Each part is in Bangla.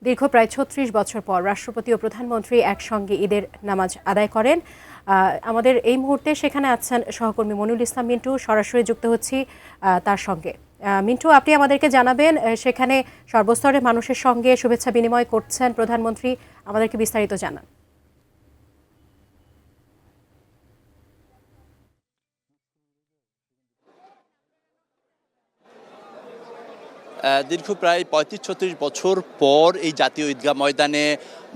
দীর্ঘ প্রায় ৩৬ বছর পর রাষ্ট্রপতি ও প্রধানমন্ত্রী একসঙ্গে ঈদের নামাজ আদায় করেন। আমাদের এই মুহূর্তে সেখানে আছেন সহকর্মী মনিরুল ইসলাম মিন্টু, সরাসরি যুক্ত হচ্ছি তার সঙ্গে। মিন্টু, আপনি আমাদেরকে জানাবেন সেখানে সর্বস্তরের মানুষের সঙ্গে শুভেচ্ছা বিনিময় করছেন প্রধানমন্ত্রী, আমাদেরকে বিস্তারিত জানান। দীর্ঘ প্রায় ৩৫-৩৬ বছর পর এই জাতীয় ঈদগাহ ময়দানে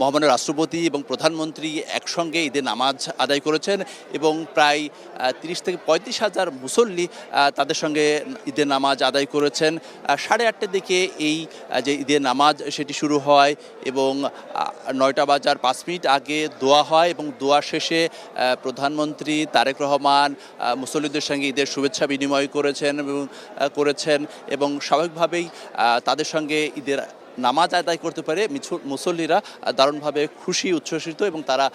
মহামান্য রাষ্ট্রপতি এবং প্রধানমন্ত্রী একসঙ্গে ঈদের নামাজ আদায় করেছেন এবং প্রায় ৩০ থেকে ৩৫ হাজার মুসল্লি তাদের সঙ্গে ঈদের নামাজ আদায় করেছেন। 8:30টার দিকে এই যে ঈদের নামাজ সেটি শুরু হয় এবং 9টা বাজার 5 মিনিট আগে দোয়া হয় এবং দোয়া শেষে প্রধানমন্ত্রী তারেক রহমান মুসল্লিদের সঙ্গে ঈদের শুভেচ্ছা বিনিময় করেছেন এবং স্বাভাবিকভাবেই তাদের সঙ্গে ঈদের নামাজ আদায় করতে পারে মুসল্লিরা দারুণভাবে খুশি উচ্ছ্বসিত এবং তারা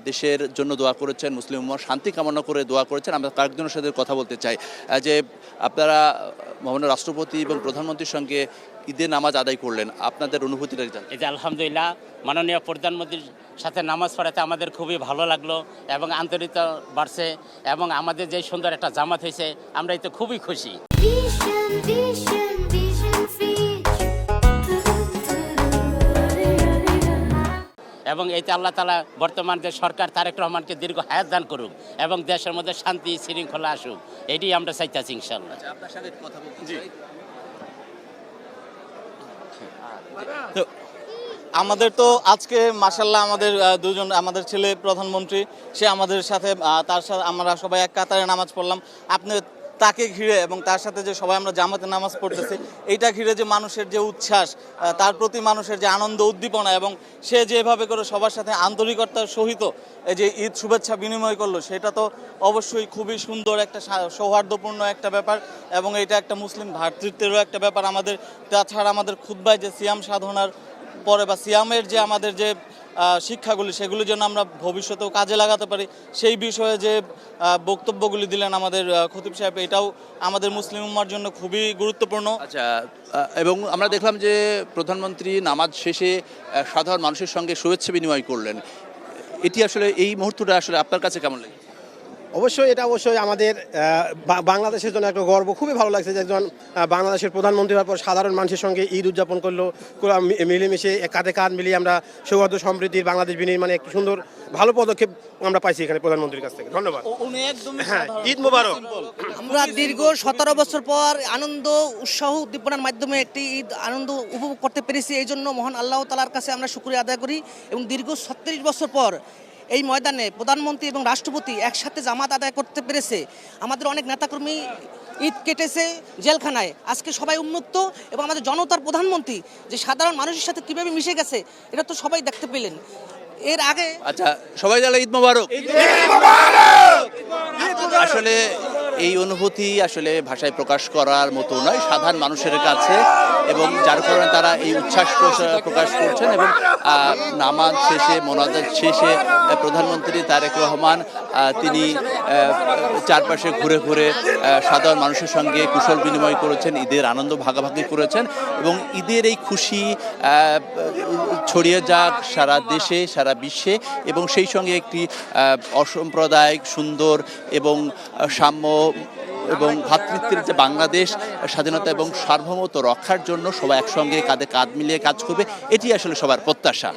দেশের জন্য দোয়া করেছেন, মুসলিম উম্মার শান্তি কামনা করে দোয়া করেছেন। আমরা কয়েকজনের সাথে কথা বলতে চাই যে আপনারা মহামান্য রাষ্ট্রপতি এবং প্রধানমন্ত্রীর সঙ্গে ঈদের নামাজ আদায় করলেন, আপনাদের অনুভূতিটা জানেন? এই যে আলহামদুলিল্লাহ মাননীয় প্রধানমন্ত্রীর সাথে নামাজ পড়াতে আমাদের খুবই ভালো লাগলো এবং আন্তরিকতা বাড়ছে এবং আমাদের যে সুন্দর একটা জামাত হয়েছে আমরা এতে খুবই খুশি। এবং এইতে আল্লাহ তাআলা বর্তমান যে সরকার তারেক রহমানকে দীর্ঘ হায়াত দান করুক এবং দেশের মধ্যে শান্তি শৃঙ্খলা আসুক, এটি আমরা চাইতেছি ইনশাআল্লাহ। আপনার সাথে কথা বলতে চাই। আমাদের তো আজকে মাশাআল্লাহ আমাদের দুজন আমাদের ছেলে প্রধানমন্ত্রী, সে আমাদের সাথে তার সাথে আমরা সবাই এক কাতারে নামাজ পড়লাম। আপনি তাকে ঘিরে এবং তার সাথে যে সবাই আমরা জামাতে নামাজ পড়তেছি, এইটা ঘিরে যে মানুষের যে উচ্ছ্বাস, তার প্রতি মানুষের যে আনন্দ উদ্দীপনা এবং সে যেভাবে করে সবার সাথে আন্তরিকতার সহিত এই যে ঈদ শুভেচ্ছা বিনিময় করলো, সেটা তো অবশ্যই খুবই সুন্দর একটা সৌহার্দ্যপূর্ণ একটা ব্যাপার এবং এটা একটা মুসলিম ভ্রাতৃত্বেরও একটা ব্যাপার। আমাদের তাছাড়া আমাদের খুতবায় যে সিয়াম সাধনার পরে বা সিয়ামের যে আমাদের যে শিক্ষাগুলি, সেগুলি যেন আমরা ভবিষ্যতেও কাজে লাগাতে পারি, সেই বিষয়ে যে বক্তব্যগুলি দিলেন আমাদের খতিব সাহেব, এটাও আমাদের মুসলিম উম্মার জন্য খুবই গুরুত্বপূর্ণ। আচ্ছা, এবং আমরা দেখলাম যে প্রধানমন্ত্রী নামাজ শেষে সাধারণ মানুষের সঙ্গে শুভেচ্ছা বিনিময় করলেন, এটি আসলে এই মুহূর্তটা আসলে আপনার কাছে কেমন লাগে? অবশ্যই এটা আমাদের বাংলাদেশের জন্য একটা গর্ব। খুবই ভালো লাগছে যে একজন বাংলাদেশের প্রধানমন্ত্রী হওয়ার পর সাধারণ মানুষের সঙ্গে ঈদ উদযাপন করলো, মিলেমিশে কাঁধে কাঁধ মিলিয়ে আমরা সৌহার্দ্য সমৃদ্ধির বাংলাদেশ বিনির্মাণে একটি সুন্দর ভালো পদক্ষেপ আমরা পাইছি এখানে প্রধানমন্ত্রীর কাছ থেকে। ধন্যবাদ। ঈদ মোবারক। আমরা দীর্ঘ 17 বছর পর আনন্দ উৎসাহ উদ্দীপনার মাধ্যমে একটি ঈদ আনন্দ উপভোগ করতে পেরেছি। এই জন্য মহান আল্লাহ তাআলার কাছে আমরা শুকরিয়া আদায় করি এবং দীর্ঘ 36 বছর পর এই ময়দানে প্রধানমন্ত্রী এবং রাষ্ট্রপতি একসাথে জামাত আদায় করতে পেরেছে। আমাদের অনেক নেতাকর্মী ঈদ কেটেছে জেলখানায়, আজকে সবাই উন্মুক্ত এবং আমাদের জনতার প্রধানমন্ত্রী যে সাধারণ মানুষের সাথে কীভাবে মিশে গেছে এটা তো সবাই দেখতে পেলেন এর আগে। আচ্ছা, সবাই জানে ঈদ মোবারক। আসলে এই অনুভূতি আসলে ভাষায় প্রকাশ করার মতো নয় সাধারণ মানুষের কাছে, এবং যার কারণে তারা এই উচ্ছ্বাস প্রকাশ করছেন। এবং নামাজ শেষে মোনাজাত শেষে প্রধানমন্ত্রী তারেক রহমান তিনি চারপাশে ঘুরে ঘুরে সাধারণ মানুষের সঙ্গে কুশল বিনিময় করেছেন, ঈদের আনন্দ ভাগাভাগি করেছেন এবং ঈদের এই খুশি ছড়িয়ে যাক সারা দেশে সারা বিশ্বে এবং সেই সঙ্গে একটি অসাম্প্রদায়িক সুন্দর এবং সাম্য এবং ভ্রাতৃত্বের যে বাংলাদেশ স্বাধীনতা এবং সার্বভৌমত্ব রক্ষার জন্য সবাই একসঙ্গে কাঁধে কাঁধ মিলিয়ে কাজ করবে, এটি আসলে সবার প্রত্যাশা।